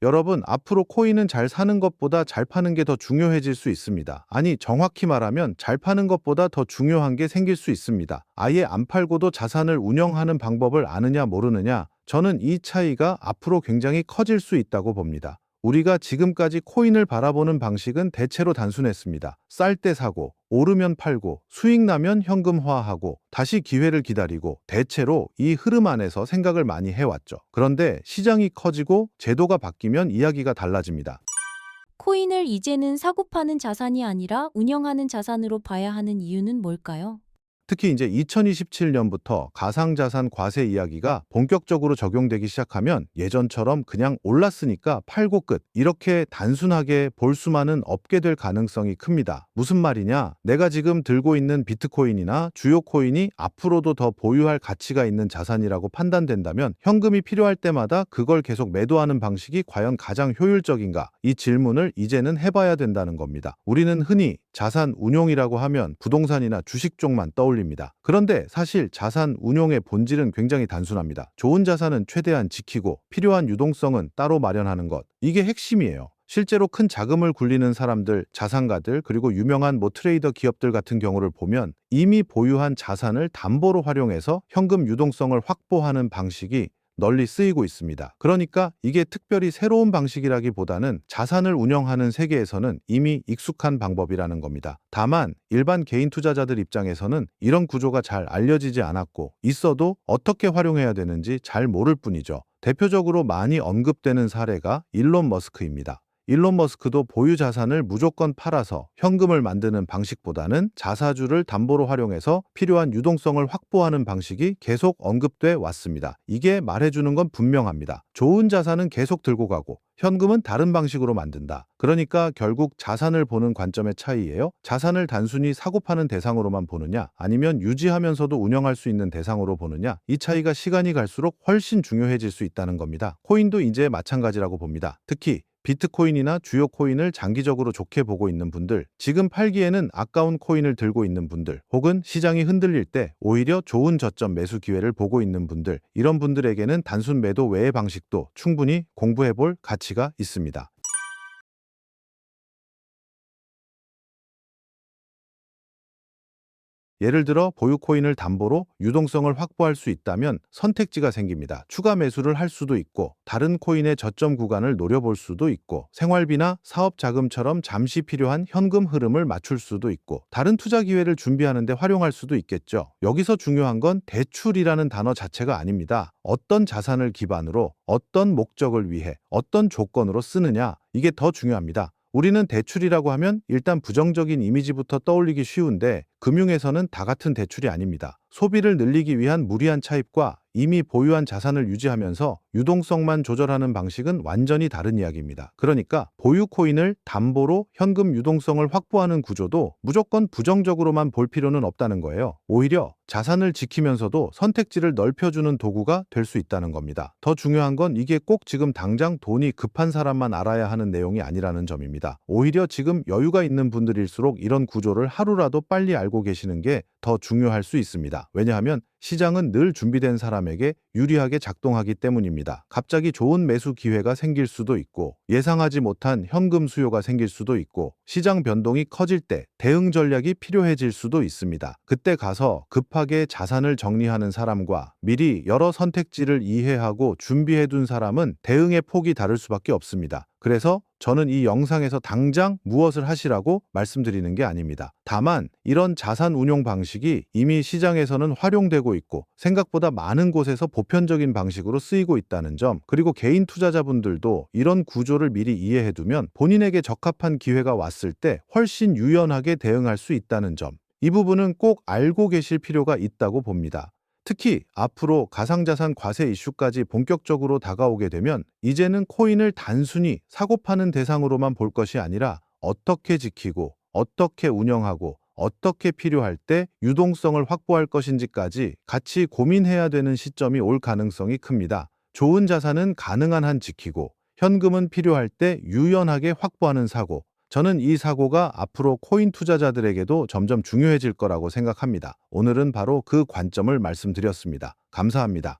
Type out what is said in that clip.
여러분, 앞으로 코인은 잘 사는 것보다 잘 파는 게 더 중요해질 수 있습니다. 아니, 정확히 말하면 잘 파는 것보다 더 중요한 게 생길 수 있습니다. 아예 안 팔고도 자산을 운영하는 방법을 아느냐 모르느냐, 저는 이 차이가 앞으로 굉장히 커질 수 있다고 봅니다. 우리가 지금까지 코인을 바라보는 방식은 대체로 단순했습니다. 쌀 때 사고, 오르면 팔고, 수익 나면 현금화하고, 다시 기회를 기다리고, 대체로 이 흐름 안에서 생각을 많이 해왔죠. 그런데 시장이 커지고 제도가 바뀌면 이야기가 달라집니다. 코인을 이제는 사고 파는 자산이 아니라 운영하는 자산으로 봐야 하는 이유는 뭘까요? 특히 이제 2027년부터 가상자산 과세 이야기가 본격적으로 적용되기 시작하면 예전처럼 그냥 올랐으니까 팔고 끝, 이렇게 단순하게 볼 수만은 없게 될 가능성이 큽니다. 무슨 말이냐? 내가 지금 들고 있는 비트코인이나 주요 코인이 앞으로도 더 보유할 가치가 있는 자산이라고 판단된다면 현금이 필요할 때마다 그걸 계속 매도하는 방식이 과연 가장 효율적인가? 이 질문을 이제는 해봐야 된다는 겁니다. 우리는 흔히 자산 운용이라고 하면 부동산이나 주식 쪽만 떠올립니다. 그런데 사실 자산 운용의 본질은 굉장히 단순합니다. 좋은 자산은 최대한 지키고 필요한 유동성은 따로 마련하는 것. 이게 핵심이에요. 실제로 큰 자금을 굴리는 사람들, 자산가들, 그리고 유명한 트레이더 기업들 같은 경우를 보면 이미 보유한 자산을 담보로 활용해서 현금 유동성을 확보하는 방식이 널리 쓰이고 있습니다. 그러니까 이게 특별히 새로운 방식이라기보다는 자산을 운영하는 세계에서는 이미 익숙한 방법이라는 겁니다. 다만 일반 개인 투자자들 입장에서는 이런 구조가 잘 알려지지 않았고 있어도 어떻게 활용해야 되는지 잘 모를 뿐이죠. 대표적으로 많이 언급되는 사례가 일론 머스크입니다. 일론 머스크도 보유 자산을 무조건 팔아서 현금을 만드는 방식보다는 자사주를 담보로 활용해서 필요한 유동성을 확보하는 방식이 계속 언급돼 왔습니다. 이게 말해주는 건 분명합니다. 좋은 자산은 계속 들고 가고 현금은 다른 방식으로 만든다. 그러니까 결국 자산을 보는 관점의 차이예요. 자산을 단순히 사고 파는 대상으로만 보느냐, 아니면 유지하면서도 운영할 수 있는 대상으로 보느냐, 이 차이가 시간이 갈수록 훨씬 중요해질 수 있다는 겁니다. 코인도 이제 마찬가지라고 봅니다. 특히 비트코인이나 주요 코인을 장기적으로 좋게 보고 있는 분들, 지금 팔기에는 아까운 코인을 들고 있는 분들, 혹은 시장이 흔들릴 때 오히려 좋은 저점 매수 기회를 보고 있는 분들, 이런 분들에게는 단순 매도 외의 방식도 충분히 공부해볼 가치가 있습니다. 예를 들어 보유 코인을 담보로 유동성을 확보할 수 있다면 선택지가 생깁니다. 추가 매수를 할 수도 있고 다른 코인의 저점 구간을 노려볼 수도 있고 생활비나 사업 자금처럼 잠시 필요한 현금 흐름을 맞출 수도 있고 다른 투자 기회를 준비하는 데 활용할 수도 있겠죠. 여기서 중요한 건 대출이라는 단어 자체가 아닙니다. 어떤 자산을 기반으로 어떤 목적을 위해 어떤 조건으로 쓰느냐, 이게 더 중요합니다. 우리는 대출이라고 하면 일단 부정적인 이미지부터 떠올리기 쉬운데 금융에서는 다 같은 대출이 아닙니다. 소비를 늘리기 위한 무리한 차입과 이미 보유한 자산을 유지하면서 유동성만 조절하는 방식은 완전히 다른 이야기입니다. 그러니까 보유 코인을 담보로 현금 유동성을 확보하는 구조도 무조건 부정적으로만 볼 필요는 없다는 거예요. 오히려 자산을 지키면서도 선택지를 넓혀주는 도구가 될 수 있다는 겁니다. 더 중요한 건 이게 꼭 지금 당장 돈이 급한 사람만 알아야 하는 내용이 아니라는 점입니다. 오히려 지금 여유가 있는 분들일수록 이런 구조를 하루라도 빨리 알고 계시는 게 더 중요할 수 있습니다. 왜냐하면 시장은 늘 준비된 사람에게 유리하게 작동하기 때문입니다. 갑자기 좋은 매수 기회가 생길 수도 있고 예상하지 못한 현금 수요가 생길 수도 있고 시장 변동이 커질 때 대응 전략이 필요해질 수도 있습니다. 그때 가서 급하게 자산을 정리하는 사람과 미리 여러 선택지를 이해하고 준비해둔 사람은 대응의 폭이 다를 수밖에 없습니다. 그래서 저는 이 영상에서 당장 무엇을 하시라고 말씀드리는 게 아닙니다. 다만 이런 자산 운용 방식이 이미 시장에서는 활용되고 있고 생각보다 많은 곳에서 보편적인 방식으로 쓰이고 있다는 점, 그리고 개인 투자자분들도 이런 구조를 미리 이해해두면 본인에게 적합한 기회가 왔을 때 훨씬 유연하게 대응할 수 있다는 점, 이 부분은 꼭 알고 계실 필요가 있다고 봅니다. 특히 앞으로 가상자산 과세 이슈까지 본격적으로 다가오게 되면 이제는 코인을 단순히 사고 파는 대상으로만 볼 것이 아니라 어떻게 지키고 어떻게 운영하고 어떻게 필요할 때 유동성을 확보할 것인지까지 같이 고민해야 되는 시점이 올 가능성이 큽니다. 좋은 자산은 가능한 한 지키고 현금은 필요할 때 유연하게 확보하는 사고, 저는 이 사고가 앞으로 코인 투자자들에게도 점점 중요해질 거라고 생각합니다. 오늘은 바로 그 관점을 말씀드렸습니다. 감사합니다.